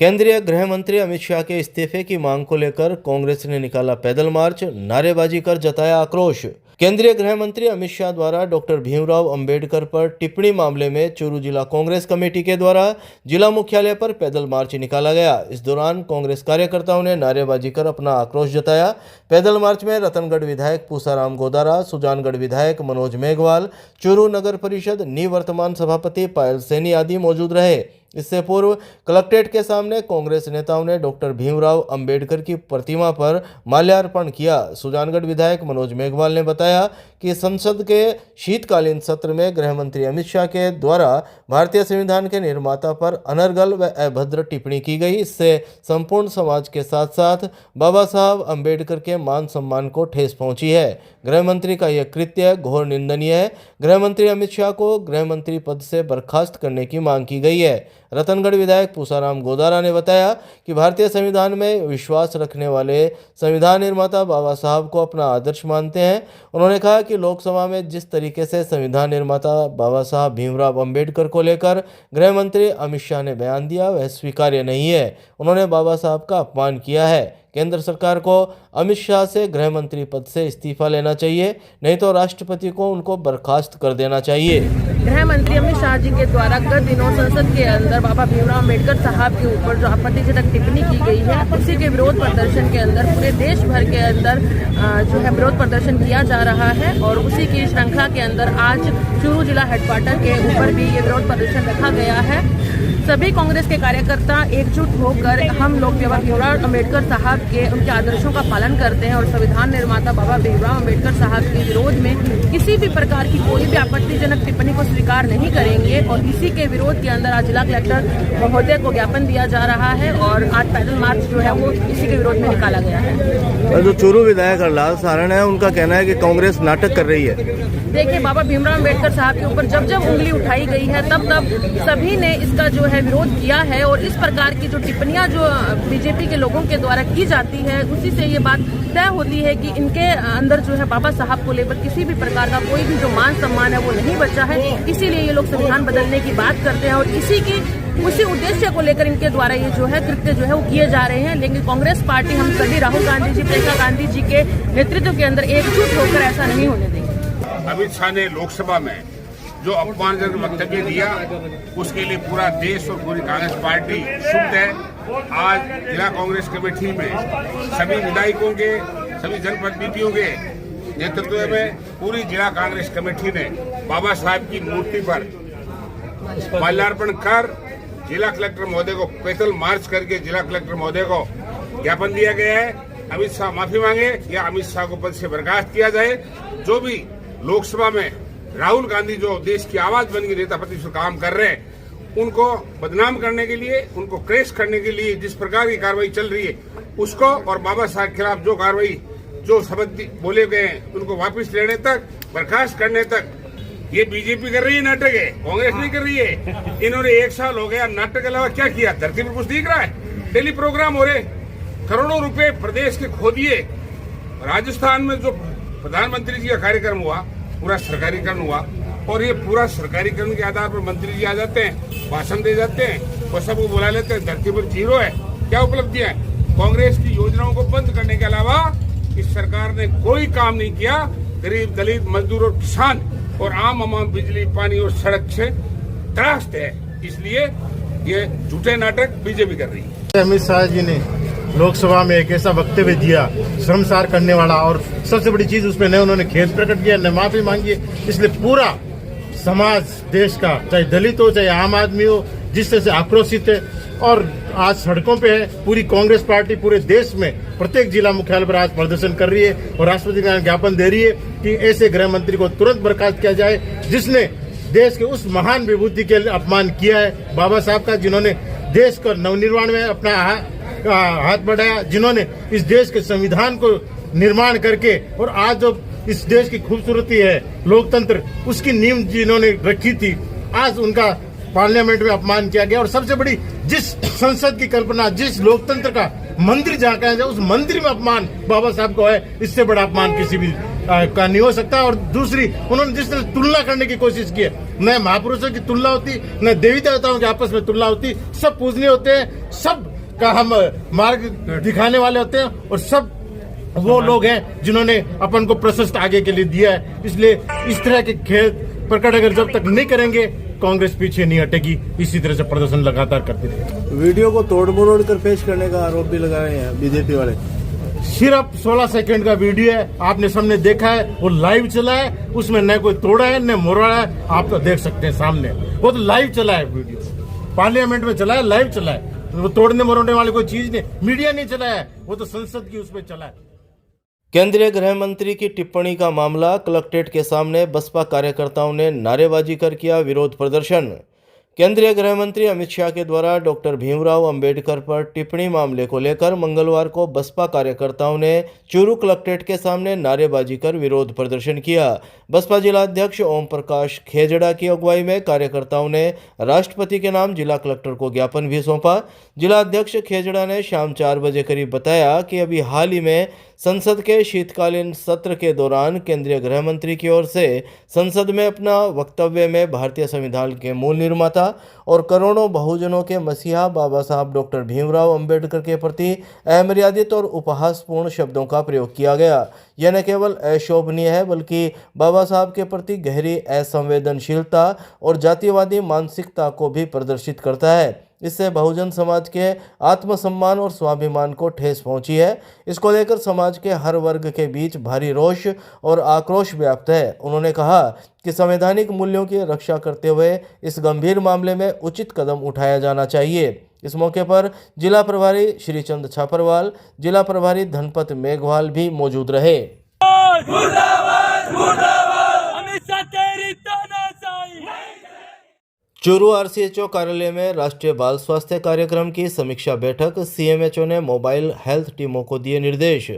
केंद्रीय गृह मंत्री अमित शाह के इस्तीफे की मांग को लेकर कांग्रेस ने निकाला पैदल मार्च, नारेबाजी कर जताया आक्रोश। केंद्रीय गृह मंत्री अमित शाह द्वारा डॉक्टर भीमराव अंबेडकर पर टिप्पणी मामले में चूरू जिला कांग्रेस कमेटी के द्वारा जिला मुख्यालय पर पैदल मार्च निकाला गया। इस दौरान कांग्रेस कार्यकर्ताओं ने नारेबाजी कर अपना आक्रोश जताया। पैदल मार्च में रतनगढ़ विधायक पूसाराम गोदारा, सुजानगढ़ विधायक मनोज मेघवाल, चूरू नगर परिषद निवर्तमान सभापति पायल सैनी आदि मौजूद रहे। इससे पूर्व कलेक्ट्रेट के सामने कांग्रेस नेताओं ने डॉक्टर भीमराव अंबेडकर की प्रतिमा पर माल्यार्पण किया। सुजानगढ़ विधायक मनोज मेघवाल ने बताया कि संसद के शीतकालीन सत्र में गृह मंत्री अमित शाह के द्वारा भारतीय संविधान के निर्माता पर अनर्गल व अभद्र टिप्पणी की गई। इससे संपूर्ण समाज के साथ साथ बाबा साहब अंबेडकर के मान सम्मान को ठेस पहुंची है। गृह मंत्री का यह कृत्य घोर निंदनीय है। गृह मंत्री अमित शाह को गृह मंत्री पद से बर्खास्त करने की मांग की गई है। रतनगढ़ विधायक पूसाराम गोदारा ने बताया कि भारतीय संविधान में विश्वास रखने वाले संविधान निर्माता बाबा साहब को अपना आदर्श मानते हैं। उन्होंने कहा कि लोकसभा में जिस तरीके से संविधान निर्माता बाबा साहब भीमराव अंबेडकर को लेकर गृह मंत्री अमित शाह ने बयान दिया वह स्वीकार्य नहीं है। उन्होंने बाबा साहब का अपमान किया है। केंद्र सरकार को अमित शाह से गृह मंत्री पद से इस्तीफा लेना चाहिए, नहीं तो राष्ट्रपति को उनको बर्खास्त कर देना चाहिए। गृह मंत्री अमित शाह जी के द्वारा गत दिनों संसद के अंदर बाबा भीमराव अम्बेडकर साहब के ऊपर जो आपत्तिजनक टिप्पणी की गई है, उसी के विरोध प्रदर्शन के अंदर पूरे देश भर के अंदर जो है विरोध प्रदर्शन किया जा रहा है। और उसी की श्रृंखला के अंदर आज चूरू जिला हेडक्वार्टर के ऊपर भी ये विरोध प्रदर्शन रखा गया है। सभी कांग्रेस के कार्यकर्ता एकजुट होकर हम लोग बाबा भीमराव अम्बेडकर साहब के उनके आदर्शों का पालन करते हैं और संविधान निर्माता बाबा भीमराव अम्बेडकर साहब के विरोध में किसी भी प्रकार की कोई भी आपत्तिजनक टिप्पणी को स्वीकार नहीं करेंगे। और इसी के विरोध के अंदर आज जिला कलेक्टर महोदय को ज्ञापन दिया जा रहा है और आज पैदल मार्च जो है वो इसी के विरोध में निकाला गया है। जो चूरू विधायक हरलाल सारण है, उनका कहना है कि कांग्रेस नाटक कर रही है। देखिए, बाबा भीमराव अम्बेडकर साहब के ऊपर जब जब उंगली उठाई गई है तब सभी ने इसका जो है विरोध किया है। और इस प्रकार की जो टिप्पणियां जो बीजेपी के लोगों के द्वारा की जाती है, उसी से ये बात तय होती है कि इनके अंदर जो है बाबा साहब को लेकर किसी भी प्रकार का कोई भी जो मान सम्मान है वो नहीं बचा है। इसीलिए ये लोग संविधान बदलने की बात करते हैं और उसी उद्देश्य को लेकर इनके द्वारा ये जो है कृत्य जो है वो किए जा रहे हैं। लेकिन कांग्रेस पार्टी हम सभी राहुल गांधी जी, प्रियंका गांधी जी के नेतृत्व के अंदर एकजुट होकर ऐसा नहीं होने देंगे। अमित शाह ने लोकसभा में जो अपमानजनक वक्तव्य दिया, उसके लिए पूरा देश और पूरी कांग्रेस पार्टी शुद्ध है। आज जिला कांग्रेस कमेटी में सभी विधायकों के, सभी जनप्रतिनिधियों के नेतृत्व में पूरी जिला कांग्रेस कमेटी ने बाबा साहब की मूर्ति पर माल्यार्पण कर जिला कलेक्टर महोदय को पैदल मार्च करके जिला कलेक्टर महोदय को ज्ञापन दिया गया है। अमित शाह माफी मांगे या अमित शाह को पद से बर्खास्त किया जाए। जो भी लोकसभा में राहुल गांधी जो देश की आवाज बन के नेता प्रतिपक्ष काम कर रहे हैं, उनको बदनाम करने के लिए, उनको क्रेश करने के लिए जिस प्रकार की कार्रवाई चल रही है, उसको और बाबा साहब के खिलाफ जो कार्रवाई, जो शब्द बोले गए हैं, उनको वापस लेने तक, बर्खास्त करने तक ये बीजेपी कर रही है। नाटक है, कांग्रेस नहीं कर रही है। इन्होंने 1 साल हो गया, नाटक के अलावा क्या किया? धरती पर कुछ दिख रहा है? डेली प्रोग्राम हो रहे, करोड़ों रुपए प्रदेश के खो दिए। राजस्थान में जो प्रधानमंत्री जी का कार्यक्रम हुआ, पूरा सरकारीकरण हुआ और ये पूरा सरकारीकरण के आधार पर मंत्री जी आ जाते हैं, भाषण दे जाते हैं और सबको बुला लेते हैं। धरती पर जीरो है। क्या उपलब्धियां हैं? कांग्रेस की योजनाओं को बंद करने के अलावा इस सरकार ने कोई काम नहीं किया। गरीब, दलित, मजदूर और किसान और आम बिजली, पानी और सड़क से त्रस्त है। इसलिए ये झूठे नाटक बीजेपी कर रही है। अमित शाह जी ने लोकसभा में एक ऐसा वक्तव्य दिया शर्मसार करने वाला, और सबसे बड़ी चीज उसमें न उन्होंने खेद प्रकट किया, न माफी मांगी है। इसलिए पूरा समाज देश का, चाहे दलित हो चाहे आम आदमी हो, जिस तरह से आक्रोशित है और आज सड़कों पे है। पूरी कांग्रेस पार्टी पूरे देश में प्रत्येक जिला मुख्यालय पर आज प्रदर्शन कर रही है और राष्ट्रपति को ज्ञापन दे रही है कि ऐसे गृह मंत्री को तुरंत बर्खास्त किया जाए जिसने देश के उस महान विभूति के अपमान किया है, बाबा साहब का, जिन्होंने देश को नवनिर्माण में अपना हाथ बढ़ाया, जिन्होंने इस देश के संविधान को निर्माण करके और आज जो इस देश की खूबसूरती है लोकतंत्र, उसकी नींव जिन्होंने रखी थी, आज उनका पार्लियामेंट में अपमान किया गया। और सबसे बड़ी, जिस संसद की कल्पना, जिस लोकतंत्र का मंदिर जहाँ का है, उस मंदिर में अपमान बाबा साहब को है, इससे बड़ा अपमान किसी भी का नहीं हो सकता। और दूसरी, उन्होंने जिस तरह तुलना करने की कोशिश की है, न महापुरुषों की तुलना होती, न देवी देवताओं के आपस में तुलना होती। सब पूजनीय होते हैं, सब का हम मार्ग दिखाने वाले होते हैं और सब वो लोग हैं जिन्होंने अपन को प्रशस्त आगे के लिए दिया है। इसलिए इस तरह के खेल प्रकट अगर जब तक नहीं करेंगे, कांग्रेस पीछे नहीं हटेगी। इसी तरह से प्रदर्शन लगातार करती रहेगी। वीडियो को तोड़ मरोड़ कर पेश करने का आरोप भी लगा रहे हैं बीजेपी वाले। सिर्फ 16 सेकंड का वीडियो है, आपने सामने देखा है, वो लाइव चला है, उसमें न कोई तोड़ा है न मोड़ा है। आप तो देख सकते हैं सामने, वो तो लाइव चला है, वीडियो पार्लियामेंट में चला है, लाइव चला है। वो तोड़ने मरोड़ने वाली कोई चीज नहीं, मीडिया नहीं चला है, वो तो संसद की उसमें चला है। केंद्रीय गृह मंत्री की टिप्पणी का मामला, कलेक्ट्रेट के सामने बसपा कार्यकर्ताओं ने नारेबाजी कर किया विरोध प्रदर्शन। केंद्रीय गृह मंत्री अमित शाह के द्वारा डॉक्टर भीमराव अंबेडकर पर टिप्पणी मामले को लेकर मंगलवार को बसपा कार्यकर्ताओं ने चूरू कलेक्ट्रेट के सामने नारेबाजी कर विरोध प्रदर्शन किया। बसपा जिला अध्यक्ष ओम प्रकाश खेजड़ा की अगुवाई में कार्यकर्ताओं ने राष्ट्रपति के नाम जिला कलेक्टर को ज्ञापन भी सौंपा। जिला अध्यक्ष खेजड़ा ने शाम 4 बजे करीब बताया कि अभी हाल ही में संसद के शीतकालीन सत्र के दौरान केंद्रीय गृह मंत्री की ओर से संसद में अपना वक्तव्य में भारतीय संविधान के मूल निर्माता और करोड़ों बहुजनों के मसीहा बाबा साहब डॉक्टर भीमराव अंबेडकर के प्रति अमर्यादित और उपहासपूर्ण शब्दों का प्रयोग किया गया। यह न केवल अशोभनीय है बल्कि बाबा साहब के प्रति गहरी असंवेदनशीलता और जातिवादी मानसिकता को भी प्रदर्शित करता है। इससे बहुजन समाज के आत्मसम्मान और स्वाभिमान को ठेस पहुंची है। इसको लेकर समाज के हर वर्ग के बीच भारी रोष और आक्रोश व्याप्त है। उन्होंने कहा कि संवैधानिक मूल्यों की रक्षा करते हुए इस गंभीर मामले में उचित कदम उठाया जाना चाहिए। इस मौके पर जिला प्रभारी श्रीचंद छापरवाल, जिला प्रभारी धनपत मेघवाल भी मौजूद रहे। चूरू आरसीएचओ कार्यालय में राष्ट्रीय बाल स्वास्थ्य कार्यक्रम की समीक्षा बैठक, सीएमएचओ ने मोबाइल हेल्थ टीमों को दिए निर्देश।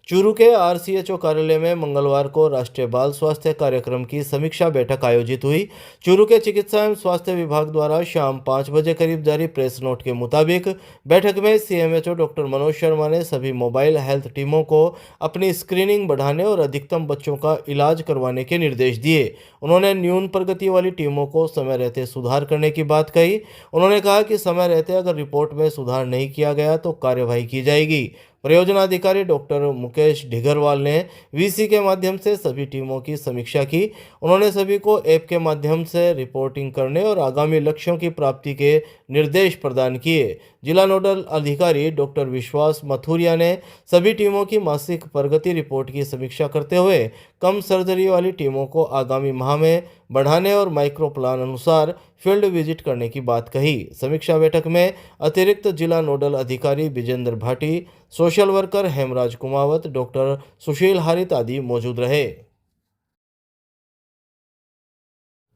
चूरू के आरसीएचओ कार्यालय में मंगलवार को राष्ट्रीय बाल स्वास्थ्य कार्यक्रम की समीक्षा बैठक आयोजित हुई। चूरू के चिकित्सा एवं स्वास्थ्य विभाग द्वारा शाम 5 बजे करीब जारी प्रेस नोट के मुताबिक बैठक में सीएमएचओ डॉक्टर मनोज शर्मा ने सभी मोबाइल हेल्थ टीमों को अपनी स्क्रीनिंग बढ़ाने और अधिकतम बच्चों का इलाज करवाने के निर्देश दिए। उन्होंने न्यून प्रगति वाली टीमों को समय रहते सुधार करने की बात कही। उन्होंने कहा कि समय रहते अगर रिपोर्ट में सुधार नहीं किया गया तो कार्यवाही की जाएगी। परियोजना अधिकारी डॉक्टर मुकेश ढिगरवाल ने वीसी के माध्यम से सभी टीमों की समीक्षा की। उन्होंने सभी को ऐप के माध्यम से रिपोर्टिंग करने और आगामी लक्ष्यों की प्राप्ति के निर्देश प्रदान किए। जिला नोडल अधिकारी डॉक्टर विश्वास मथुरिया ने सभी टीमों की मासिक प्रगति रिपोर्ट की समीक्षा करते हुए कम सर्जरी वाली टीमों को आगामी माह में बढ़ाने और माइक्रो प्लान अनुसार फील्ड विजिट करने की बात कही। समीक्षा बैठक में अतिरिक्त जिला नोडल अधिकारी Vijendra Bhati, social worker Hemraj Kumawat, doctor Sushil Harit आदि मौजूद रहे।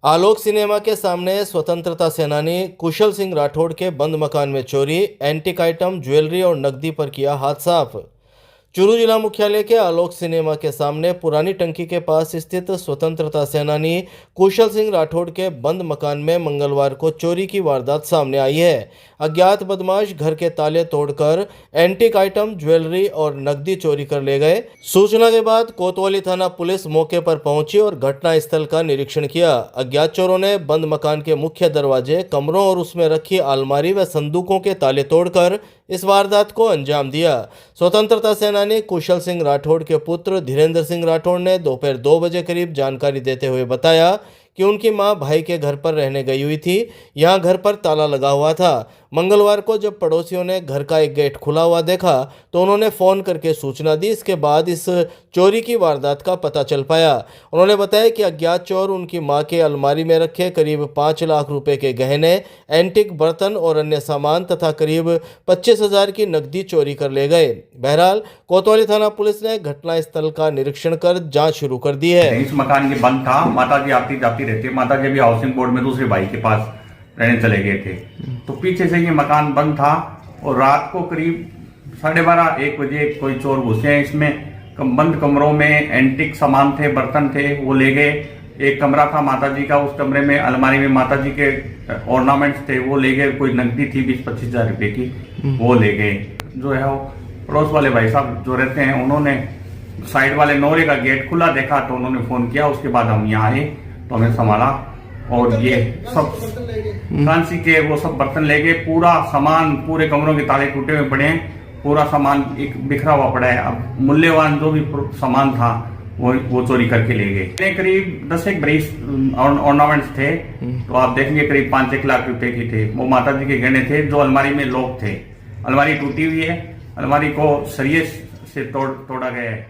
आलोक सिनेमा के सामने स्वतंत्रता सेनानी कुशल सिंह राठौड़ के बंद मकान में चोरी, एंटीक आइटम, ज्वेलरी और नकदी पर किया हाथ साफ। चूरू जिला मुख्यालय के आलोक सिनेमा के सामने पुरानी टंकी के पास स्थित स्वतंत्रता सेनानी कुशल सिंह राठौड़ के बंद मकान में मंगलवार को चोरी की वारदात सामने आई है। अज्ञात बदमाश घर के ताले तोड़कर एंटीक आइटम, ज्वेलरी और नकदी चोरी कर ले गए। सूचना के बाद कोतवाली थाना पुलिस मौके पर पहुंची और घटना स्थल का निरीक्षण किया। अज्ञात चोरों ने बंद मकान के मुख्य दरवाजे, कमरों और उसमें रखी अलमारी व संदूकों के ताले तोड़कर इस वारदात को अंजाम दिया। स्वतंत्रता सेनानी कुशल सिंह राठौड़ के पुत्र धीरेन्द्र सिंह राठौड़ ने दोपहर 2 बजे करीब जानकारी देते हुए बताया कि उनकी मां भाई के घर पर रहने गई हुई थी। यहां घर पर ताला लगा हुआ था। मंगलवार को जब पड़ोसियों ने घर का एक गेट खुला हुआ देखा तो उन्होंने फ़ोन करके सूचना दी। इसके बाद इस चोरी की वारदात का पता चल पाया। उन्होंने बताया कि अज्ञात चोर उनकी मां के अलमारी में रखे करीब 5 लाख रुपए के गहने, एंटीक बर्तन और अन्य सामान तथा करीब 25,000 की नकदी चोरी कर ले गए। बहरहाल कोतवाली थाना पुलिस ने घटनास्थल का निरीक्षण कर जाँच शुरू कर दी है। इस मकान ये बंद था, माता जी आती जाती रहती। माता जी भी हाउसिंग बोर्ड में दूसरे भाई के पास रहने चले गए थे, तो पीछे से ये मकान बंद था और रात को करीब 12:30-1 बजे कोई चोर घुसे। इसमें बंद कमरों में एंटीक सामान थे, बर्तन थे, वो ले गए। एक कमरा था माता जी का, उस कमरे में अलमारी में माता जी के ऑर्नामेंट्स थे, वो ले गए। कोई नकदी थी 20-25 हजार रुपए की, वो ले गए। जो है वो पड़ोस वाले भाई साहब जो रहते हैं, उन्होंने साइड वाले नौरे का गेट खुला देखा तो उन्होंने फोन किया। उसके बाद हम यहाँ आए तो हमें संभाला और ये सब फ्रांसी के वो सब बर्तन ले गए, पूरा सामान, पूरे कमरों के ताले टूटे हुए पड़े हैं, पूरा सामान एक बिखरा हुआ पड़ा है। अब मूल्यवान जो भी सामान था वो चोरी करके ले गए। करीब 10 एक ब्रेस ऑर्नामेंट्स थे, तो आप देखेंगे करीब 5-1 लाख रुपए के थे। वो माता जी के गहने थे जो अलमारी में लॉक थे। अलमारी टूटी हुई है, अलमारी को सरिये से तोड़ा गया है।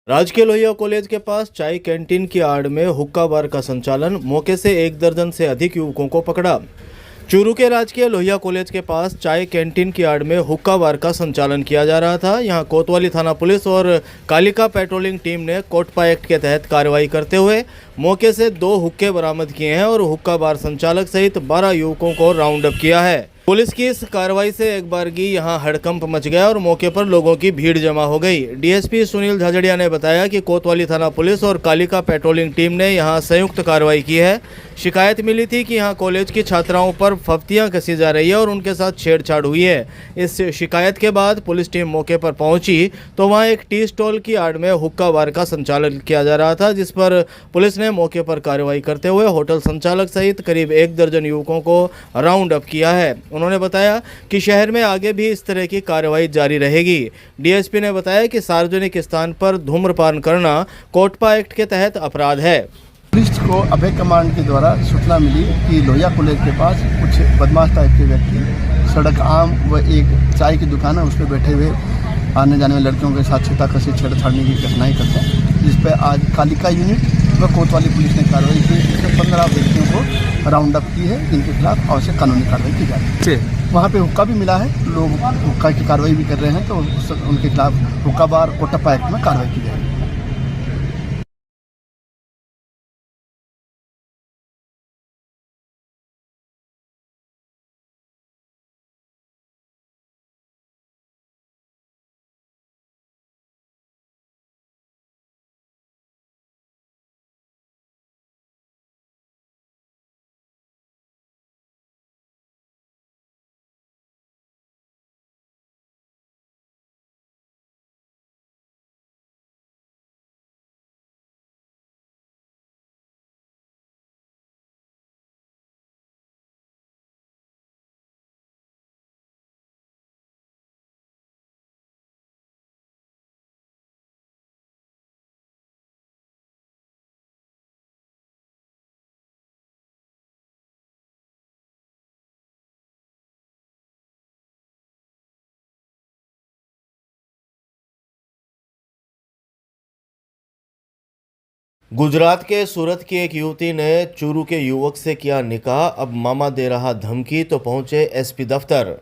राजकीय लोहिया कॉलेज के पास चाय कैंटीन की आड़ में हुक्का बार का संचालन, मौके से 1 दर्जन से अधिक युवकों को पकड़ा। चूरू के राजकीय लोहिया कॉलेज के पास चाय कैंटीन की आड़ में हुक्का बार का संचालन किया जा रहा था। यहां कोतवाली थाना पुलिस और कालिका पेट्रोलिंग टीम ने कोटपा एक्ट के तहत कार्रवाई करते हुए मौके से 2 हुक्के बरामद किए हैं और हुक्का बार संचालक सहित 12 युवकों को राउंड अप किया है। पुलिस की इस कार्रवाई से एक बारगी यहां हड़कंप मच गया और मौके पर लोगों की भीड़ जमा हो गई। डीएसपी सुनील झाझड़िया ने बताया कि कोतवाली थाना पुलिस और कालिका पेट्रोलिंग टीम ने यहां संयुक्त कार्रवाई की है। शिकायत मिली थी कि यहां कॉलेज की छात्राओं पर फफ्तियां कसी जा रही है और उनके साथ छेड़छाड़ हुई है। इस शिकायत के बाद पुलिस टीम मौके पर पहुंची तो वहां एक टी स्टॉल की आड़ में हुक्का बार का संचालन किया जा रहा था, जिस पर पुलिस ने मौके पर कार्रवाई करते हुए होटल संचालक सहित करीब 1 दर्जन युवकों को राउंड अप किया है। उन्होंने बताया कि शहर में आगे भी इस तरह की कार्रवाई जारी रहेगी। डीएसपी ने बताया कि सार्वजनिक स्थान पर धूम्रपान करना कोटपा एक्ट के तहत अपराध है। पुलिस को अभय कमांड के द्वारा सूचना मिली कि लोहिया कॉलेज के पास कुछ बदमाश टाइप के व्यक्ति सड़क आम व एक चाय की दुकान है उस पर बैठे हुए आने जाने वाले लड़कियों के साथ छेड़छाड़ी छेड़छाड़ने की घटनाएं करते हैं, जिस पर आज कालिका यूनिट व कोतवाली पुलिस ने कार्रवाई की। इसमें 15 व्यक्तियों को राउंड अप की है, जिनके खिलाफ आवश्यक कानूनी कार्रवाई की जा रही है। वहाँ पे हुक्का भी मिला है, लोग हुक्का की कार्रवाई भी कर रहे हैं, तो उनके खिलाफ हुक्का बार कोटप्पा एक्ट में कार्रवाई की जाएगी। गुजरात के सूरत की एक युवती ने चूरू के युवक से किया निकाह, अब मामा दे रहा धमकी तो पहुंचे एसपी दफ्तर।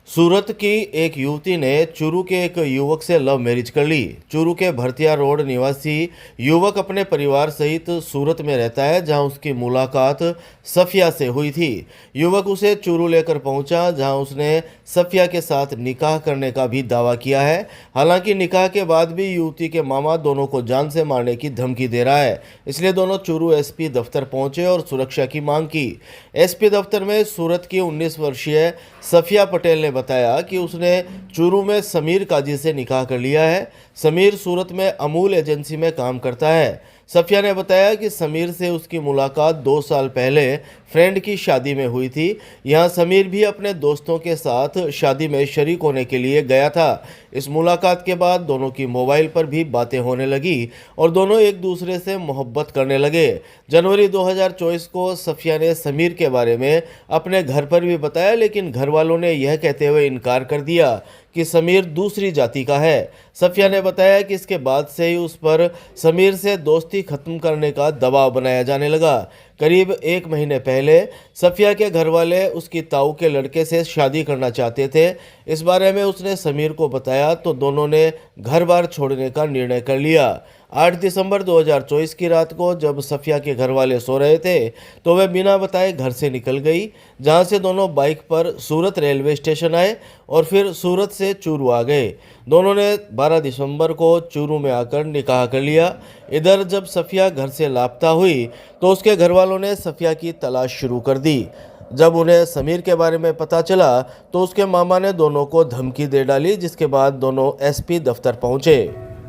सूरत की एक युवती ने चूरू के एक युवक से लव मैरिज कर ली। चूरू के भरतिया रोड निवासी युवक अपने परिवार सहित सूरत में रहता है, जहां उसकी मुलाकात सफिया से हुई थी। युवक उसे चूरू लेकर पहुंचा, जहां उसने सफिया के साथ निकाह करने का भी दावा किया है। हालांकि निकाह के बाद भी युवती के मामा दोनों को जान से मारने की धमकी दे रहा है, इसलिए दोनों चूरू एसपी दफ्तर पहुंचे और सुरक्षा की मांग की। एसपी दफ्तर में सूरत की 19 वर्षीय सफिया पटेल ने बताया कि उसने चूरू में समीर काजी से निकाह कर लिया है। समीर सूरत में अमूल एजेंसी में काम करता है। सफिया ने बताया कि समीर से उसकी मुलाकात 2 साल पहले फ्रेंड की शादी में हुई थी। यहाँ समीर भी अपने दोस्तों के साथ शादी में शरीक होने के लिए गया था। इस मुलाकात के बाद दोनों की मोबाइल पर भी बातें होने लगी और दोनों एक दूसरे से मोहब्बत करने लगे। जनवरी 2024 को सफिया ने समीर के बारे में अपने घर पर भी बताया, लेकिन घर वालों ने यह कहते हुए इनकार कर दिया कि समीर दूसरी जाति का है। सफिया ने बताया कि इसके बाद से ही उस पर समीर से दोस्ती खत्म करने का दबाव बनाया जाने लगा। करीब 1 महीने पहले सफिया के घर वाले उसकी ताऊ के लड़के से शादी करना चाहते थे। इस बारे में उसने समीर को बताया तो दोनों ने घर बार छोड़ने का निर्णय कर लिया। 8 दिसंबर 2024 की रात को जब सफिया के घर वाले सो रहे थे तो वह बिना बताए घर से निकल गई, जहां से दोनों बाइक पर सूरत रेलवे स्टेशन आए और फिर सूरत से चूरू आ गए। दोनों ने 12 दिसंबर को चूरू में आकर निकाह कर लिया। इधर जब सफिया घर से लापता हुई तो उसके घर वालों ने सफिया की तलाश शुरू कर दी। जब उन्हें समीर के बारे में पता चला तो उसके मामा ने दोनों को धमकी दे डाली, जिसके बाद दोनों एसपी दफ्तर पहुंचे।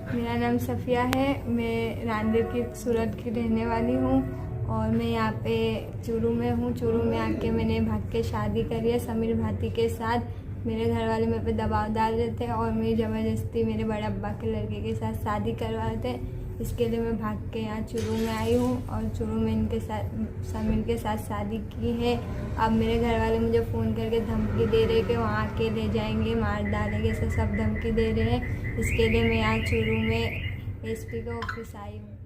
मेरा नाम सफिया है, मैं रांदेर की सूरत की रहने वाली हूँ और मैं यहाँ पे चूरू में हूँ। चूरू में आके मैंने भाग के शादी करी है समीर भाती के साथ। मेरे घर वाले मेरे पे दबाव डाल रहे थे और मेरी ज़बरदस्ती मेरे बड़े अब्बा के लड़के के साथ शादी करवा रहे थे। इसके लिए मैं भाग के यहाँ चूरू में आई हूँ और चूरू में इनके साथ समीर के साथ शादी की है। अब मेरे घर वाले मुझे फ़ोन करके धमकी दे रहे कि वहाँ आके ले जाएंगे, मार डालेंगे, ऐसे सब धमकी दे रहे हैं। इसके लिए मैं यहाँ चूरू में SP का ऑफिस आई हूँ।